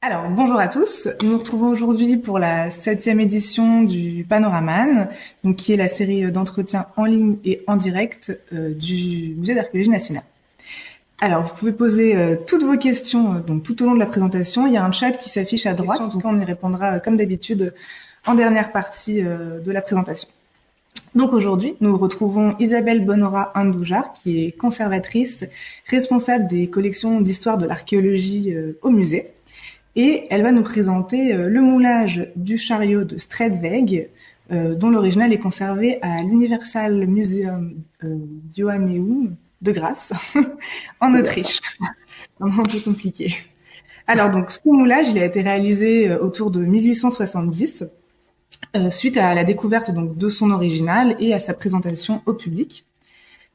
Alors, bonjour à tous. Nous nous retrouvons aujourd'hui pour la 7e édition du Panoraman, donc qui est la série d'entretiens en ligne et en direct du Musée d'archéologie nationale. Alors, vous pouvez poser toutes vos questions donc tout au long de la présentation. Il y a un chat qui s'affiche à droite, donc on y répondra comme d'habitude en dernière partie de la présentation. Donc aujourd'hui, nous retrouvons Isabelle Bonora Andoujar, qui est conservatrice, responsable des collections d'histoire de l'archéologie au musée. Et elle va nous présenter le moulage du chariot de Stradveg, dont l'original est conservé à l'Universal Museum Joanneum de Grasse, en Autriche. Un nom un peu compliqué. Alors donc, ce moulage, il a été réalisé autour de 1870, suite à la découverte donc de son original et à sa présentation au public.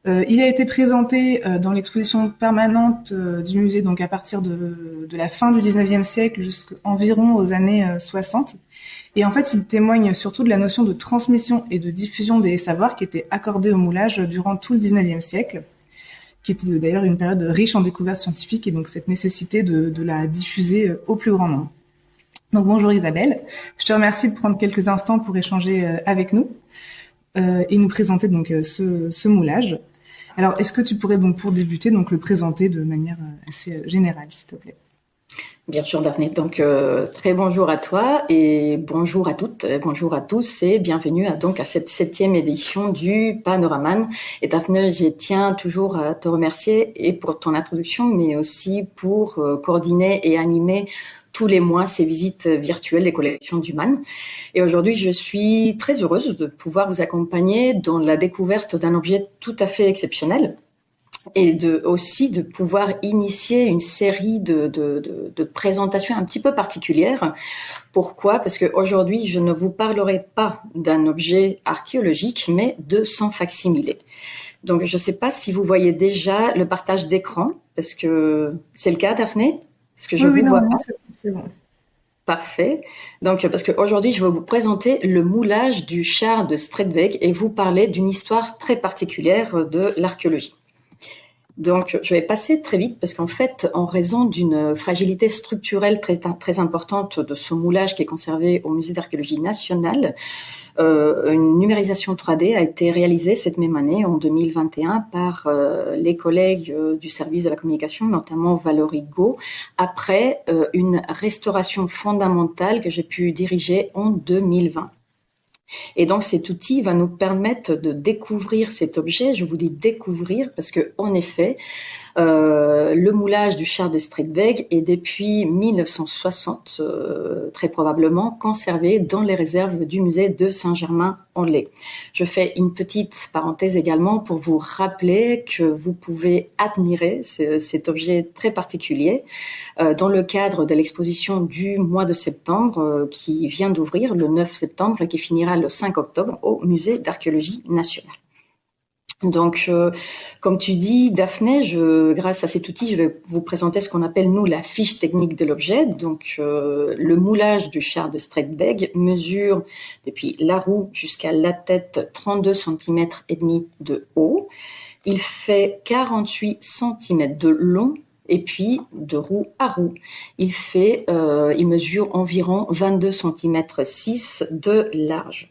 Il a été présenté dans l'exposition permanente du musée donc à partir de la fin du 19e siècle jusqu'environ aux années 60. Et en fait, il témoigne surtout de la notion de transmission et de diffusion des savoirs qui étaient accordés au moulage durant tout le 19e siècle, qui était d'ailleurs une période riche en découvertes scientifiques et donc cette nécessité de la diffuser au plus grand nombre. Donc bonjour Isabelle, je te remercie de prendre quelques instants pour échanger avec nous et nous présenter donc ce moulage. Alors, est-ce que tu pourrais donc pour débuter donc le présenter de manière assez générale, s'il te plaît? Bien sûr, Daphné. Donc, très bonjour à toi et bonjour à toutes, bonjour à tous et bienvenue à cette 7e édition du Panoraman. Et Daphné, je tiens toujours à te remercier et pour ton introduction, mais aussi pour coordonner et animer tous les mois ces visites virtuelles des collections du MAN. Et aujourd'hui, je suis très heureuse de pouvoir vous accompagner dans la découverte d'un objet tout à fait exceptionnel et aussi de pouvoir initier une série de présentations un petit peu particulières. Pourquoi? Parce qu'aujourd'hui, je ne vous parlerai pas d'un objet archéologique, mais de son facsimilé. Donc, je ne sais pas si vous voyez déjà le partage d'écran, parce que c'est le cas, Daphné? Parce que je Oui, vous vois non, pas. c'est bon. Parfait. Donc, parce qu'aujourd'hui, je vais vous présenter le moulage du char de Stradveg et vous parler d'une histoire très particulière de l'archéologie. Donc, je vais passer très vite parce qu'en fait, en raison d'une fragilité structurelle très importante de ce moulage qui est conservé au Musée d'archéologie nationale, une numérisation 3D a été réalisée cette même année, en 2021, par les collègues du service de la communication, notamment Valérie Gau, après une restauration fondamentale que j'ai pu diriger en 2020. Et donc cet outil va nous permettre de découvrir cet objet. Je vous dis découvrir parce que en effet, le moulage du char de Stradveg est depuis 1960 très probablement conservé dans les réserves du musée de Saint-Germain-en-Laye. Je fais une petite parenthèse également pour vous rappeler que vous pouvez admirer cet objet très particulier dans le cadre de l'exposition du mois de septembre qui vient d'ouvrir le 9 septembre et qui finira le 5 octobre au musée d'archéologie nationale. Donc, comme tu dis, Daphné, grâce à cet outil, je vais vous présenter ce qu'on appelle, nous, la fiche technique de l'objet. Donc, le moulage du char de Stradveg mesure depuis la roue jusqu'à la tête 32 cm et demi de haut. Il fait 48 cm de long et puis de roue à roue. Il mesure environ 22 cm 6 de large.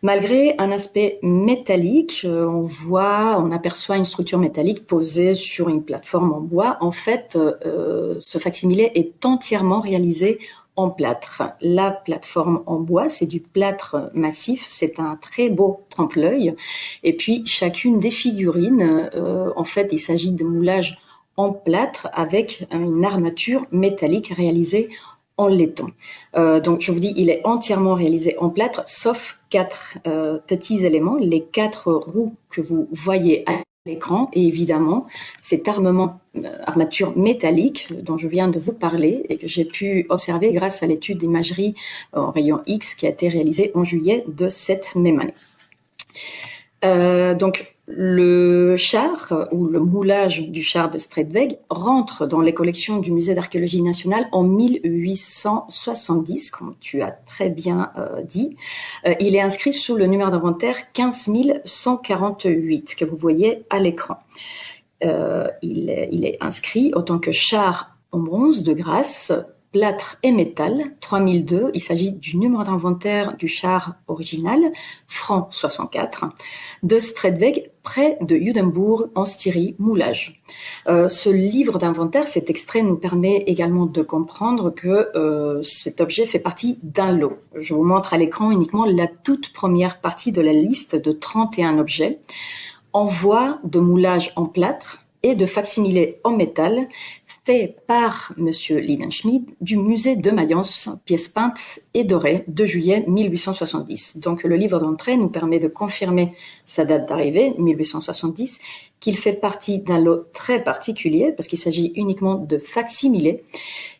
Malgré un aspect métallique, on aperçoit une structure métallique posée sur une plateforme en bois. En fait, ce facsimilé est entièrement réalisé en plâtre. La plateforme en bois, c'est du plâtre massif, c'est un très beau trompe-l'œil. Et puis, chacune des figurines, en fait, il s'agit de moulages en plâtre avec une armature métallique réalisée en laiton. Donc, je vous dis, il est entièrement réalisé en plâtre, sauf 4 petits éléments, les 4 roues que vous voyez à l'écran, et évidemment, cette armature métallique dont je viens de vous parler et que j'ai pu observer grâce à l'étude d'imagerie en rayon X qui a été réalisée en juillet de cette même année. Donc, le char ou le moulage du char de Stradveg rentre dans les collections du Musée d'archéologie nationale en 1870, comme tu as très bien dit. Il est inscrit sous le numéro d'inventaire 15 148 que vous voyez à l'écran. Il est inscrit en tant que char en bronze de Grasse plâtre et métal, 3002. Il s'agit du numéro d'inventaire du char original, franc 64, de Stredweg, près de Judenburg, en Styrie, moulage. Ce livre d'inventaire, cet extrait nous permet également de comprendre que cet objet fait partie d'un lot. Je vous montre à l'écran uniquement la toute première partie de la liste de 31 objets en voie de moulage en plâtre et de facsimilé en métal fait par Monsieur Lindenschmid du musée de Mayence, pièces peintes et dorées, 2 juillet 1870. Donc le livre d'entrée nous permet de confirmer sa date d'arrivée, 1870, qu'il fait partie d'un lot très particulier parce qu'il s'agit uniquement de facsimilés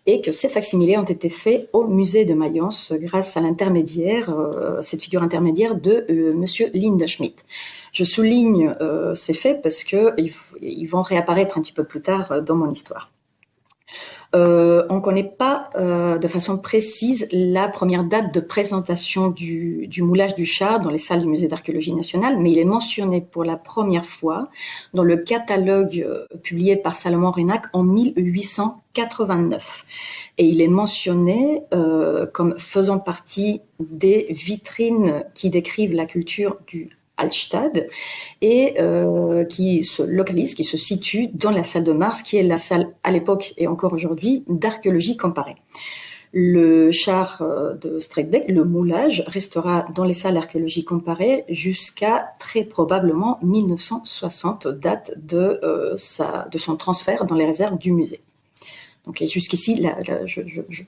et que ces facsimilés ont été faits au musée de Mayence grâce à l'intermédiaire, cette figure intermédiaire de Monsieur Lindenschmid. Je souligne ces faits parce qu'ils vont réapparaître un petit peu plus tard dans mon histoire. On ne connaît pas de façon précise la première date de présentation du moulage du char dans les salles du musée d'archéologie nationale, mais il est mentionné pour la première fois dans le catalogue publié par Salomon Reinach en 1889. Et il est mentionné comme faisant partie des vitrines qui décrivent la culture du Altstadt et qui se localise, qui se situe dans la salle de Mars, qui est la salle à l'époque et encore aujourd'hui d'archéologie comparée. Le char de Stredbeck, le moulage, restera dans les salles d'archéologie comparée jusqu'à très probablement 1960, date de son transfert dans les réserves du musée. Donc jusqu'ici,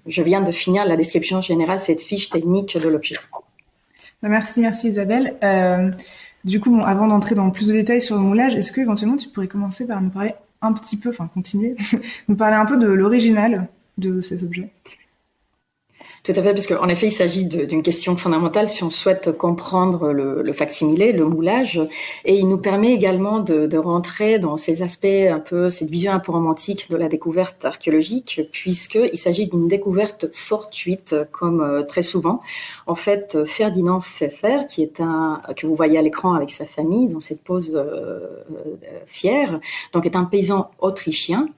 je viens de finir la description générale, cette fiche technique de l'objet. Merci Isabelle. Du coup, avant d'entrer dans plus de détails sur le moulage, est-ce que éventuellement tu pourrais commencer par nous parler un petit peu, continuer, nous parler un peu de l'original de ces objets? Tout à fait, parce qu'en effet, il s'agit d'une question fondamentale si on souhaite comprendre le facsimilé, le moulage, et il nous permet également de rentrer dans ces aspects un peu, cette vision un peu romantique de la découverte archéologique, puisqu'il s'agit d'une découverte fortuite, comme très souvent. En fait, Ferdinand Pfeffer, que vous voyez à l'écran avec sa famille, dans cette pose fière, donc est un paysan autrichien,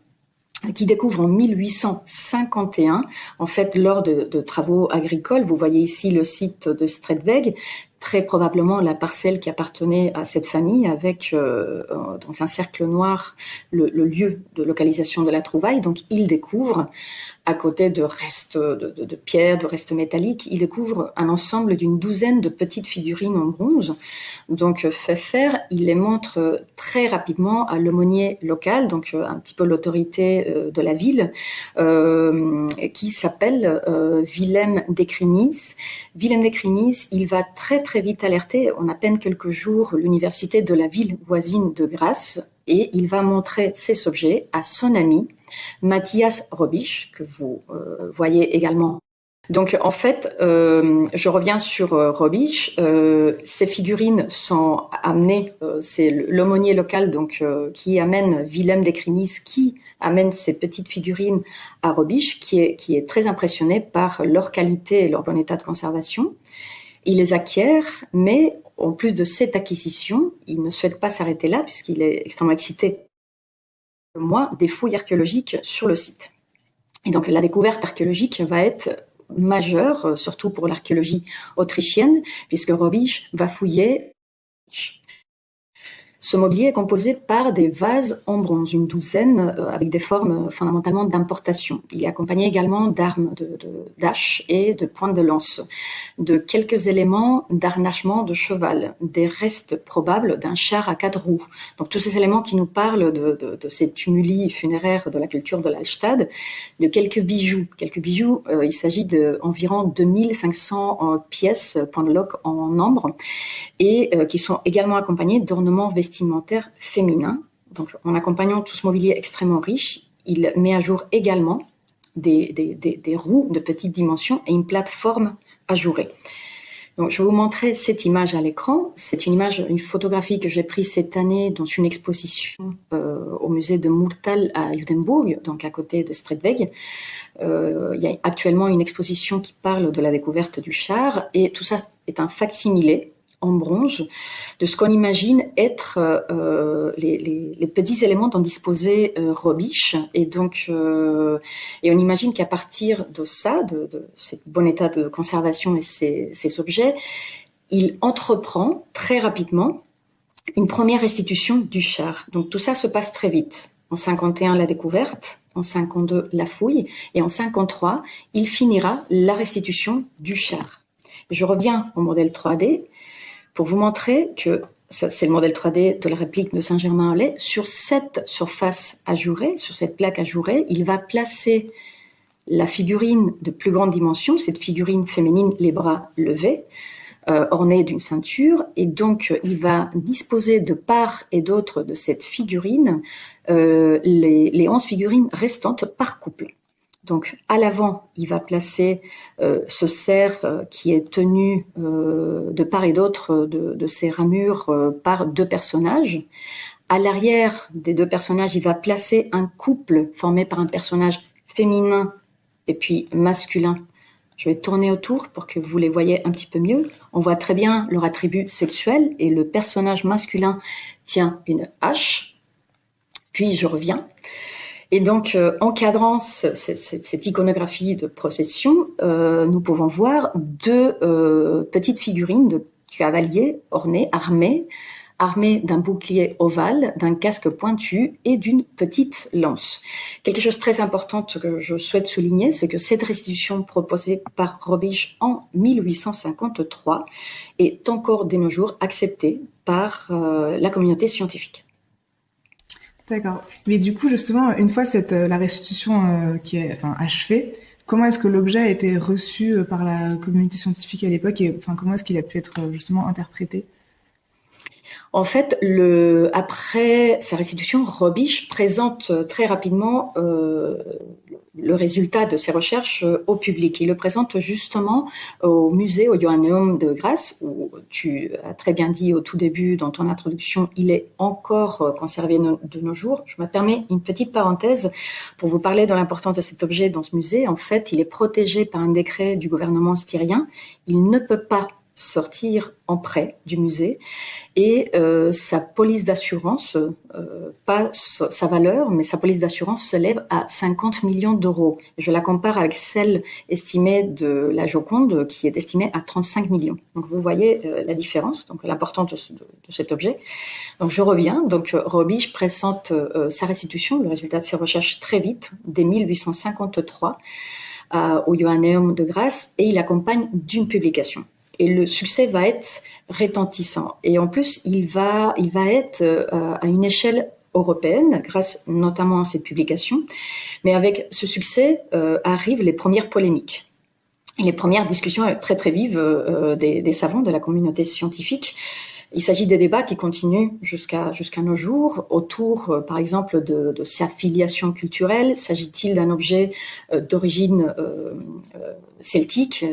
qui découvre en 1851, en fait, lors de travaux agricoles. Vous voyez ici le site de Stredweg, très probablement la parcelle qui appartenait à cette famille, avec dans un cercle noir le lieu de localisation de la trouvaille. Donc, il découvre, à côté de restes de pierres, de restes métalliques, il découvre un ensemble d'une douzaine de petites figurines en bronze. Donc Pfeffer, il les montre très rapidement à l'aumônier local, donc un petit peu l'autorité de la ville, qui s'appelle Willem Dekrinis. Willem Dekrinis, il va très très vite alerter, en à peine quelques jours, l'université de la ville voisine de Grasse, et il va montrer ces objets à son ami Matthias Robisch, que vous voyez également. Donc en fait, je reviens sur Robisch. Ces figurines sont amenées, c'est l'aumônier local donc qui amène Willem Dekrinis, qui amène ces petites figurines à Robisch, qui est très impressionné par leur qualité et leur bon état de conservation. Il les acquiert, mais en plus de cette acquisition, il ne souhaite pas s'arrêter là puisqu'il est extrêmement excité des fouilles archéologiques sur le site. Et donc la découverte archéologique va être majeure, surtout pour l'archéologie autrichienne, puisque Robisch va fouiller. Ce mobilier est composé par des vases en bronze, une douzaine, avec des formes fondamentalement d'importation. Il est accompagné également d'armes, d'haches et de pointes de lance, de quelques éléments d'harnachement de cheval, des restes probables d'un char à 4 roues. Donc tous ces éléments qui nous parlent de ces tumuli funéraires de la culture de l'Alstadt, de quelques bijoux. Il s'agit d'environ 2500 pièces, points de loc en ambre, et qui sont également accompagnés d'ornements vestimentaires féminins. Donc, en accompagnant tout ce mobilier extrêmement riche, il met à jour également des roues de petite dimension et une plateforme ajourée. Donc, je vais vous montrer cette image à l'écran. C'est une photographie que j'ai prise cette année dans une exposition au musée de Murtal à Judenburg, donc à côté de Stredweg. Il y a actuellement une exposition qui parle de la découverte du char, et tout ça est un facsimilé en bronze de ce qu'on imagine être les petits éléments dont disposait Robisch. Et donc, et on imagine qu'à partir de ça, de ce bon état de conservation et ces objets, il entreprend très rapidement une première restitution du char. Donc tout ça se passe très vite. En 51, la découverte, en 52, la fouille, et en 53, il finira la restitution du char. Je reviens au modèle 3D pour vous montrer que c'est le modèle 3D de la réplique de Saint-Germain-en-Laye. Sur cette surface ajourée, sur cette plaque ajourée, il va placer la figurine de plus grande dimension, cette figurine féminine, les bras levés, ornée d'une ceinture, et donc il va disposer de part et d'autre de cette figurine les 11 figurines restantes par couple. Donc à l'avant, il va placer ce cerf qui est tenu de part et d'autre de ses ramures par deux personnages. À l'arrière des deux personnages, il va placer un couple formé par un personnage féminin et puis masculin. Je vais tourner autour pour que vous les voyez un petit peu mieux. On voit très bien leur attribut sexuel et le personnage masculin tient une hache. Puis je reviens. Et donc, encadrant cette iconographie de procession, nous pouvons voir deux petites figurines de cavaliers ornés, armés d'un bouclier ovale, d'un casque pointu et d'une petite lance. Quelque chose de très important que je souhaite souligner, c'est que cette restitution proposée par Robisch en 1853 est encore de nos jours acceptée par la communauté scientifique. D'accord. Mais du coup, justement, une fois la restitution qui est achevée, comment est-ce que l'objet a été reçu par la communauté scientifique à l'époque et comment est-ce qu'il a pu être justement interprété? En fait, après sa restitution, Robisch présente très rapidement le résultat de ses recherches au public. Il le présente justement au musée, au Joanneum de Grasse, où tu as très bien dit au tout début dans ton introduction, il est encore conservé de nos jours. Je me permets une petite parenthèse pour vous parler de l'importance de cet objet dans ce musée. En fait, il est protégé par un décret du gouvernement styrien. Il ne peut pas sortir en prêt du musée et sa police d'assurance, pas sa valeur, mais sa police d'assurance s'élève à 50 millions d'euros. Je la compare avec celle estimée de la Joconde qui est estimée à 35 millions. Donc vous voyez la différence, donc l'importance de cet objet. Donc je reviens, donc Robisch présente sa restitution, le résultat de ses recherches très vite, dès 1853 au Joanneum de Grasse, et il accompagne d'une publication. Et le succès va être retentissant. Et en plus, il va être à une échelle européenne, grâce notamment à cette publication. Mais avec ce succès arrivent les premières polémiques. Et les premières discussions très très vives des savants de la communauté scientifique. Il s'agit des débats qui continuent jusqu'à nos jours autour, par exemple, de sa filiation culturelle. S'agit-il d'un objet d'origine celtique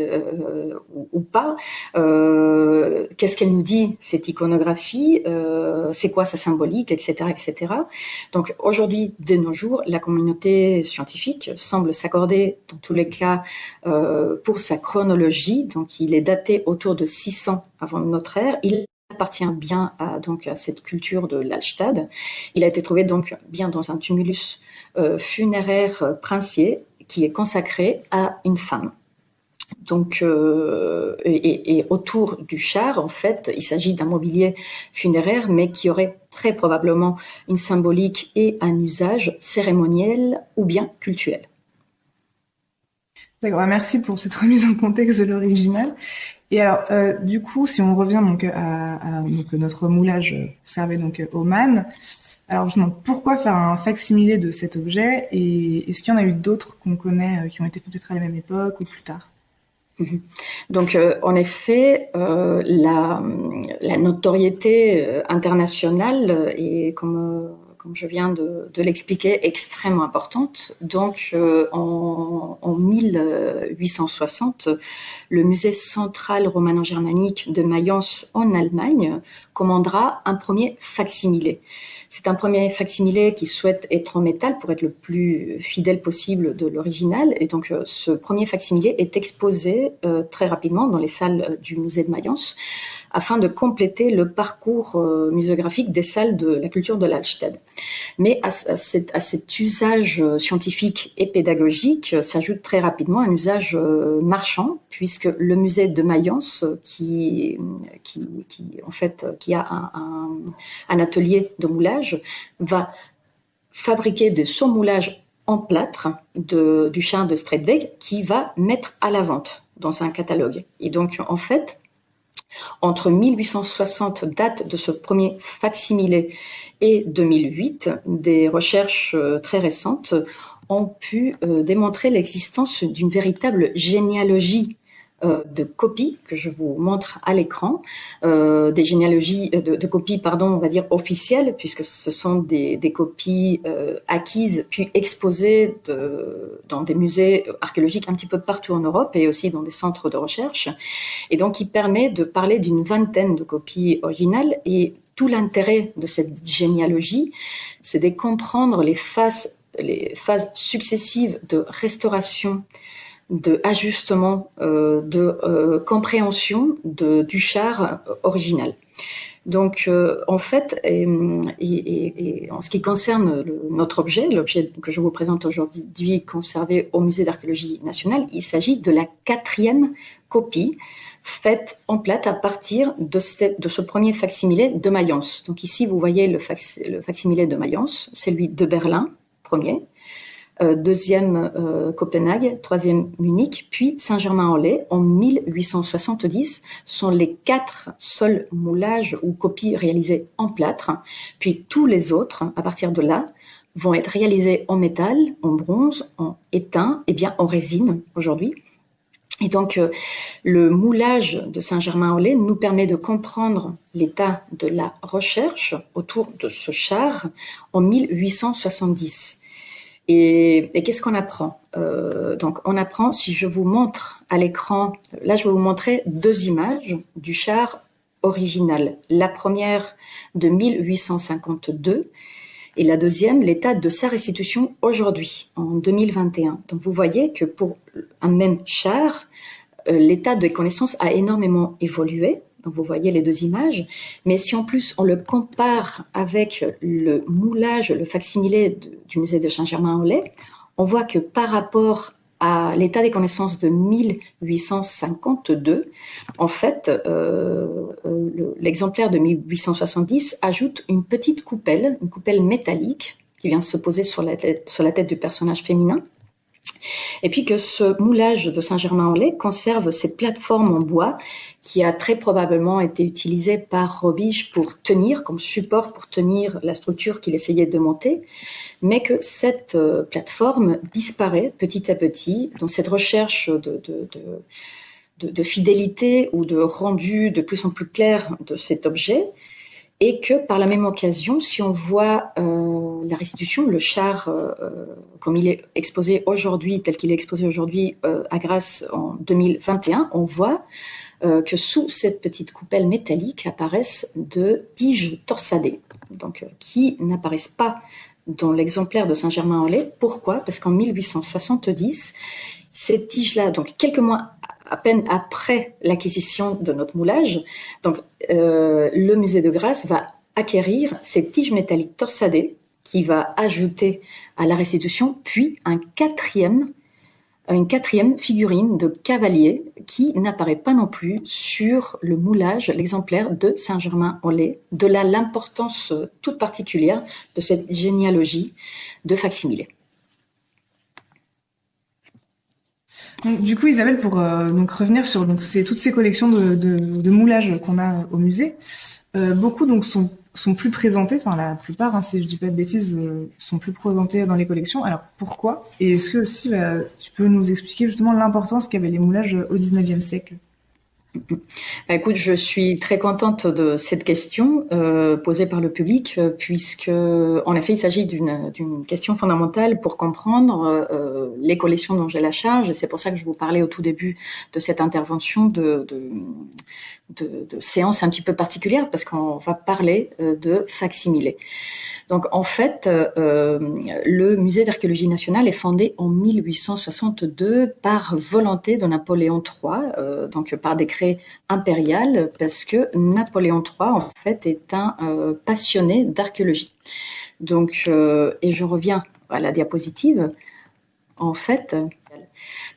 ou pas? Qu'est-ce qu'elle nous dit, cette iconographie? C'est quoi sa symbolique, etc., etc. Donc aujourd'hui, de nos jours, la communauté scientifique semble s'accorder, dans tous les cas, pour sa chronologie. Donc il est daté autour de 600 avant notre ère. Il appartient bien à cette culture de l'Hallstatt. Il a été trouvé donc bien dans un tumulus funéraire princier qui est consacré à une femme. Donc, et autour du char, en fait, il s'agit d'un mobilier funéraire, mais qui aurait très probablement une symbolique et un usage cérémoniel ou bien cultuel. D'accord, merci pour cette remise en contexte de l'original. Et alors, du coup, si on revient donc à notre moulage servait donc au Man, alors je me demande pourquoi faire un fac-similé de cet objet et est-ce qu'il y en a eu d'autres qu'on connaît qui ont été peut-être à la même époque ou plus tard? Donc, en effet, la notoriété internationale est comme je viens de l'expliquer, extrêmement importante. Donc, en 1860, le musée central romano-germanique de Mayence en Allemagne commandera un premier fac-similé. C'est un premier fac-similé qui souhaite être en métal pour être le plus fidèle possible de l'original. Et donc, ce premier fac-similé est exposé très rapidement dans les salles du musée de Mayence afin de compléter le parcours muséographique des salles de la culture de l'Alstede. Mais à cet usage scientifique et pédagogique s'ajoute très rapidement un usage marchand, puisque le musée de Mayence, qui a un atelier de moulage, va fabriquer des surmoulages en plâtre du char de Stredbeck qui va mettre à la vente dans un catalogue. Et donc, en fait, entre 1860, date de ce premier facsimilé, et 2008, des recherches très récentes ont pu démontrer l'existence d'une véritable généalogie de copies que je vous montre à l'écran, des généalogies de copies, pardon, on va dire officielles, puisque ce sont des copies acquises puis exposées dans des musées archéologiques un petit peu partout en Europe et aussi dans des centres de recherche, et donc il permet de parler d'une vingtaine de copies originales. Et tout l'intérêt de cette généalogie, c'est de comprendre les phases successives de restauration, de ajustement, de compréhension du char original. Donc, en fait, et en ce qui concerne notre objet, l'objet que je vous présente aujourd'hui, conservé au Musée d'archéologie nationale, il s'agit de la 4e copie faite en plâtre à partir de ce premier facsimilé de Mayence. Donc ici, vous voyez le facsimilé de Mayence, celui de Berlin, premier. Deuxième Copenhague, troisième Munich, puis Saint-Germain-en-Laye en 1870. Ce sont les 4 seuls moulages ou copies réalisées en plâtre. Puis tous les autres, à partir de là, vont être réalisés en métal, en bronze, en étain et bien en résine aujourd'hui. Et donc, le moulage de Saint-Germain-en-Laye nous permet de comprendre l'état de la recherche autour de ce char en 1870. Et qu'est-ce qu'on apprend? Donc, on apprend, si je vous montre à l'écran, là, je vais vous montrer 2 images du char original. La première de 1852 et la deuxième, l'état de sa restitution aujourd'hui, en 2021. Donc, vous voyez que pour un même char, l'état des connaissances a énormément évolué. Donc, vous voyez les 2 images. Mais si en plus on le compare avec le moulage, le facsimilé du musée de Saint-Germain-en-Laye, on voit que par rapport à l'état des connaissances de 1852, en fait, l'exemplaire de 1870 ajoute une petite coupelle, une coupelle métallique qui vient se poser sur la tête du personnage féminin. Et puis que ce moulage de Saint-Germain-en-Laye conserve ces plateformes en bois qui a très probablement été utilisée par Robisch pour tenir, comme support pour tenir la structure qu'il essayait de monter, mais que cette plateforme disparaît petit à petit dans cette recherche de fidélité ou de rendu de plus en plus clair de cet objet. Et que par la même occasion, si on voit la restitution, le char comme il est exposé aujourd'hui, tel qu'il est exposé aujourd'hui à Grasse en 2021, on voit que sous cette petite coupelle métallique apparaissent de tiges torsadées, donc qui n'apparaissent pas dans l'exemplaire de Saint-Germain-en-Laye. Pourquoi? Parce qu'en 1870, ces tiges-là, donc quelques mois à peine après l'acquisition de notre moulage, donc le musée de Grasse va acquérir ces tiges métalliques torsadées qui va ajouter à la restitution, puis une quatrième figurine de cavalier qui n'apparaît pas non plus sur le moulage, l'exemplaire de Saint-Germain-en-Laye, de là l'importance toute particulière de cette généalogie de facsimilé. Donc, du coup, Isabelle, pour donc revenir sur toutes ces collections de moulages qu'on a au musée, beaucoup donc sont plus présentés, enfin la plupart, hein, si je dis pas de bêtises, sont plus présentés dans les collections. Alors pourquoi? Et est-ce que aussi tu peux nous expliquer justement l'importance qu'avaient les moulages au XIXe siècle? Écoute, je suis très contente de cette question posée par le public, puisque en effet, il s'agit d'une question fondamentale pour comprendre les collections dont j'ai la charge. C'est pour ça que je vous parlais au tout début de cette intervention de de séance un petit peu particulière parce qu'on va parler de facsimilés. Donc en fait, le musée d'archéologie nationale est fondé en 1862 par volonté de Napoléon III, donc par décret impérial, parce que Napoléon III en fait est un passionné d'archéologie. Donc et je reviens à la diapositive. En fait,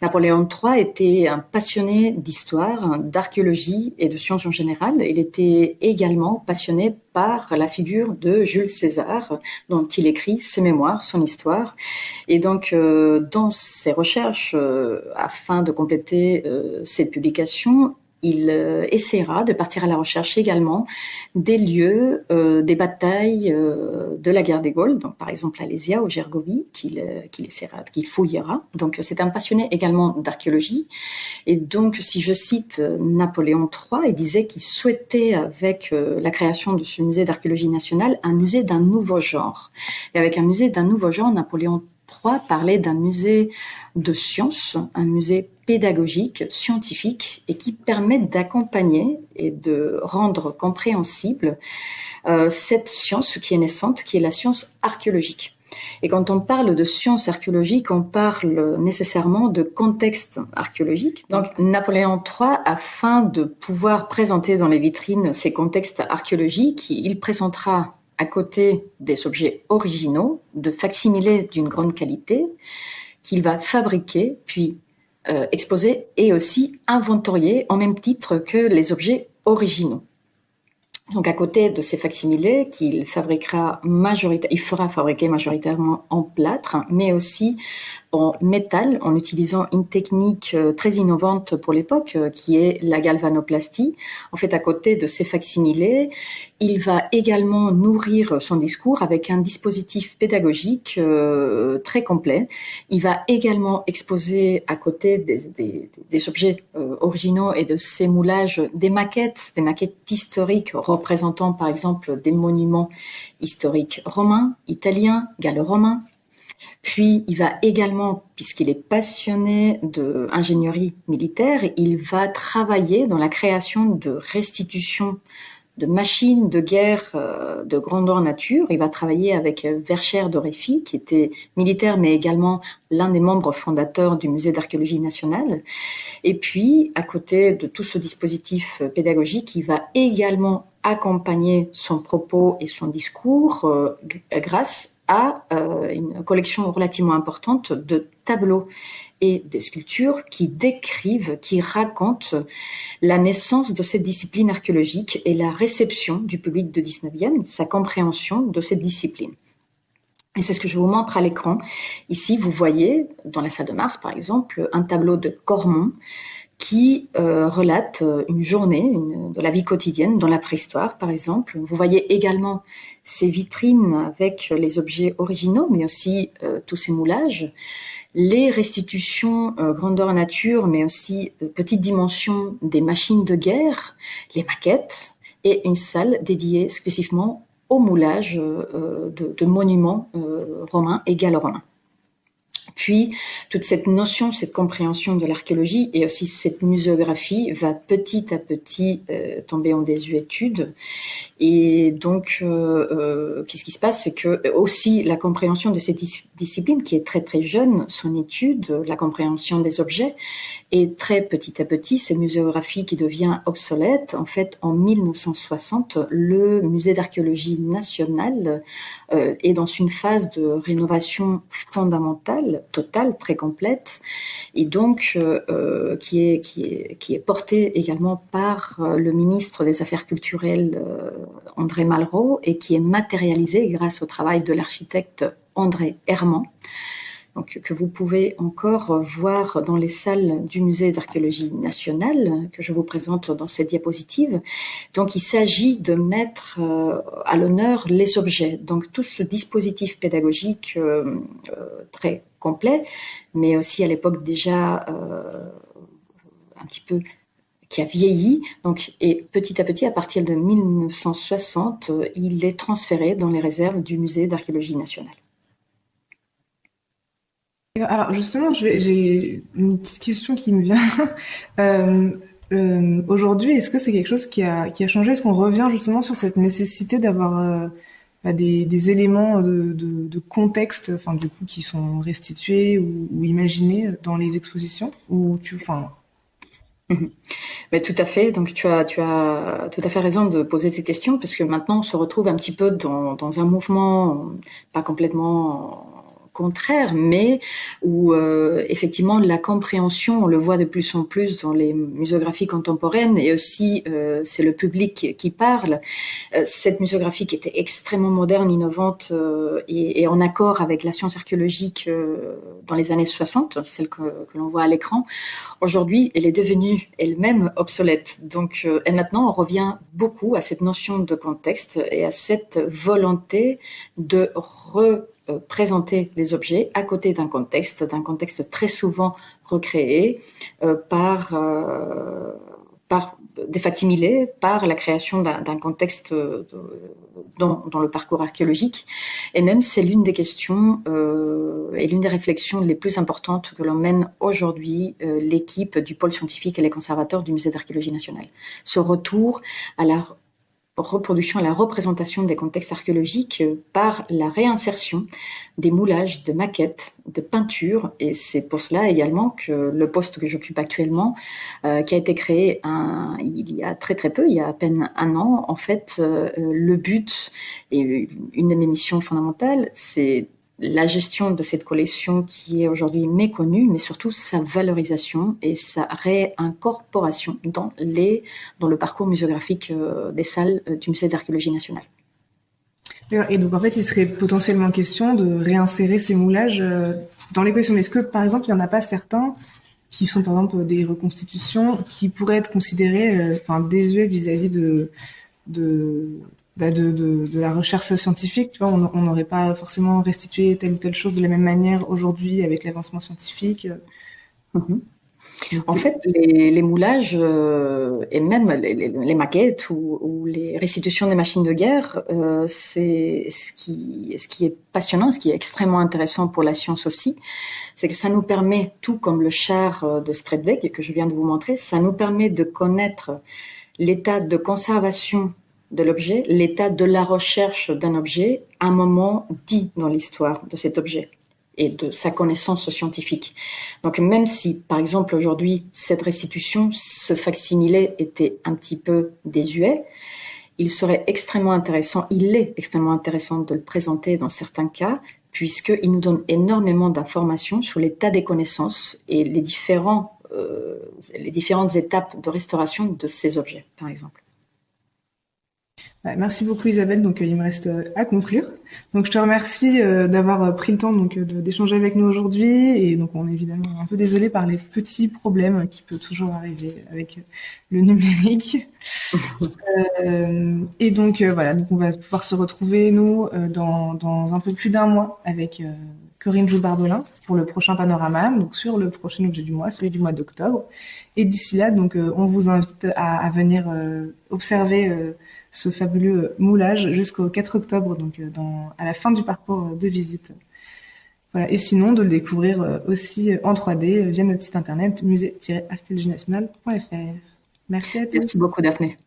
Napoléon III était un passionné d'histoire, d'archéologie et de sciences en général. Il était également passionné par la figure de Jules César, dont il écrit ses mémoires, son histoire. Et donc, dans ses recherches, afin de compléter ses publications, il essaiera de partir à la recherche également des lieux, des batailles de la guerre des Gaules, donc par exemple Alésia ou Gergovie, qu'il fouillera. Donc c'est un passionné également d'archéologie. Et donc, si je cite Napoléon III, il disait qu'il souhaitait, avec la création de ce musée d'archéologie nationale, un musée d'un nouveau genre. Et avec un musée d'un nouveau genre, Napoléon III parlait d'un musée de sciences, un musée pédagogique, scientifique, et qui permet d'accompagner et de rendre compréhensible cette science qui est naissante, qui est la science archéologique. Et quand on parle de science archéologique, on parle nécessairement de contexte archéologique. Donc Napoléon III, afin de pouvoir présenter dans les vitrines ces contextes archéologiques, il présentera à côté des objets originaux, de facsimilés d'une grande qualité, qu'il va fabriquer, puis exposer et aussi inventorier en même titre que les objets originaux. Donc à côté de ces facsimilés qu'il il fera fabriquer majoritairement en plâtre, mais aussi en métal, en utilisant une technique très innovante pour l'époque, qui est la galvanoplastie. En fait, à côté de ces facsimilés, il va également nourrir son discours avec un dispositif pédagogique très complet. Il va également exposer à côté des objets originaux et de ces moulages des maquettes historiques représentant par exemple des monuments historiques romains, italiens, gallo-romains. Puis il va également, puisqu'il est passionné d'ingénierie militaire, il va travailler dans la création de restitutions de machines de guerre de grandeur nature. Il va travailler avec Verschère d'Oréfy, qui était militaire, mais également l'un des membres fondateurs du musée d'archéologie nationale. Et puis, à côté de tout ce dispositif pédagogique, il va également accompagner son propos et son discours grâce à une collection relativement importante de tableaux et des sculptures qui décrivent, qui racontent la naissance de cette discipline archéologique et la réception du public du 19e, sa compréhension de cette discipline. Et c'est ce que je vous montre à l'écran. Ici, vous voyez, dans la salle de Mars, par exemple, un tableau de Cormon qui relate une journée de la vie quotidienne dans la préhistoire, par exemple. Vous voyez également ces vitrines avec les objets originaux, mais aussi tous ces moulages, les restitutions grandeur nature, mais aussi de petites dimensions des machines de guerre, les maquettes, et une salle dédiée exclusivement au moulage de monuments romains et gallo-romains. Puis, toute cette notion, cette compréhension de l'archéologie et aussi cette muséographie va petit à petit tomber en désuétude. Et donc, qu'est-ce qui se passe? C'est que aussi la compréhension de cette discipline, qui est très très jeune, son étude, la compréhension des objets, et très petit à petit, cette muséographie qui devient obsolète. En fait, en 1960, le musée d'archéologie nationale est dans une phase de rénovation fondamentale, totale, très complète, et donc qui est portée également par le ministre des Affaires culturelles André Malraux et qui est matérialisée grâce au travail de l'architecte André Herman. Donc, que vous pouvez encore voir dans les salles du musée d'archéologie nationale, que je vous présente dans cette diapositive. Donc, il s'agit de mettre à l'honneur les objets. Donc, tout ce dispositif pédagogique très complet, mais aussi à l'époque déjà un petit peu qui a vieilli, donc, et petit à petit, à partir de 1960, il est transféré dans les réserves du musée d'archéologie nationale. Alors justement, j'ai une petite question qui me vient. Aujourd'hui, est-ce que c'est quelque chose qui a changé? Est-ce qu'on revient justement sur cette nécessité d'avoir des éléments de contexte, enfin du coup, qui sont restitués ou imaginés dans les expositions? Enfin, Mhm. Mais tout à fait. Donc tu as tout à fait raison de poser ces questions parce que maintenant on se retrouve un petit peu dans un mouvement pas complètement contraire, mais où effectivement la compréhension, on le voit de plus en plus dans les muséographies contemporaines et aussi c'est le public qui parle. Cette muséographie qui était extrêmement moderne, innovante et en accord avec la science archéologique dans les années 60, celle que l'on voit à l'écran. Aujourd'hui, elle est devenue elle-même obsolète. Donc, et maintenant, on revient beaucoup à cette notion de contexte et à cette volonté de représenter les objets à côté d'un contexte très souvent recréé par des facsimilés, par la création d'un contexte dans le parcours archéologique. Et même, c'est l'une des questions et l'une des réflexions les plus importantes que l'on mène aujourd'hui l'équipe du pôle scientifique et les conservateurs du Musée d'archéologie nationale. Ce retour à la reproduction, à la représentation des contextes archéologiques par la réinsertion des moulages, de maquettes, de peintures. Et c'est pour cela également que le poste que j'occupe actuellement, qui a été créé il y a très très peu, il y a à peine un an, en fait, le but et une de mes missions fondamentales, c'est la gestion de cette collection qui est aujourd'hui méconnue, mais surtout sa valorisation et sa réincorporation dans le parcours muséographique des salles du Musée d'archéologie nationale. et donc en fait, il serait potentiellement question de réinsérer ces moulages dans les collections. Mais est-ce que, par exemple, il n'y en a pas certains qui sont, par exemple, des reconstitutions qui pourraient être considérés, enfin, désuets vis-à-vis de, de la recherche scientifique? Tu vois, on n'aurait pas forcément restitué telle ou telle chose de la même manière aujourd'hui avec l'avancement scientifique. Mm-hmm. En Donc, fait, les moulages et même les maquettes ou les restitutions des machines de guerre, c'est ce qui est passionnant, ce qui est extrêmement intéressant pour la science aussi, c'est que ça nous permet, tout comme le char de Stredbeck que je viens de vous montrer, ça nous permet de connaître l'état de conservation de l'objet, l'état de la recherche d'un objet, à un moment dit dans l'histoire de cet objet et de sa connaissance scientifique. Donc même si, par exemple, aujourd'hui, cette restitution, ce facsimilé était un petit peu désuet, il serait extrêmement intéressant, il est extrêmement intéressant de le présenter dans certains cas, puisqu'il nous donne énormément d'informations sur l'état des connaissances et les différentes étapes de restauration de ces objets, par exemple. Merci beaucoup Isabelle. Donc il me reste à conclure. Donc je te remercie d'avoir pris le temps donc d'échanger avec nous aujourd'hui et donc on est évidemment un peu désolé par les petits problèmes qui peuvent toujours arriver avec le numérique. Et donc voilà, donc on va pouvoir se retrouver nous dans un peu plus d'un mois avec Corinne Joux-Barbelin pour le prochain Panorama, donc sur le prochain objet du mois, celui du mois d'octobre. Et d'ici là, donc on vous invite à venir observer ce fabuleux moulage jusqu'au 4 octobre, donc à la fin du parcours de visite. Voilà. Et sinon, de le découvrir aussi en 3D via notre site internet musée-archéologie-nationale.fr. Merci à tous. Merci beaucoup, Daphné.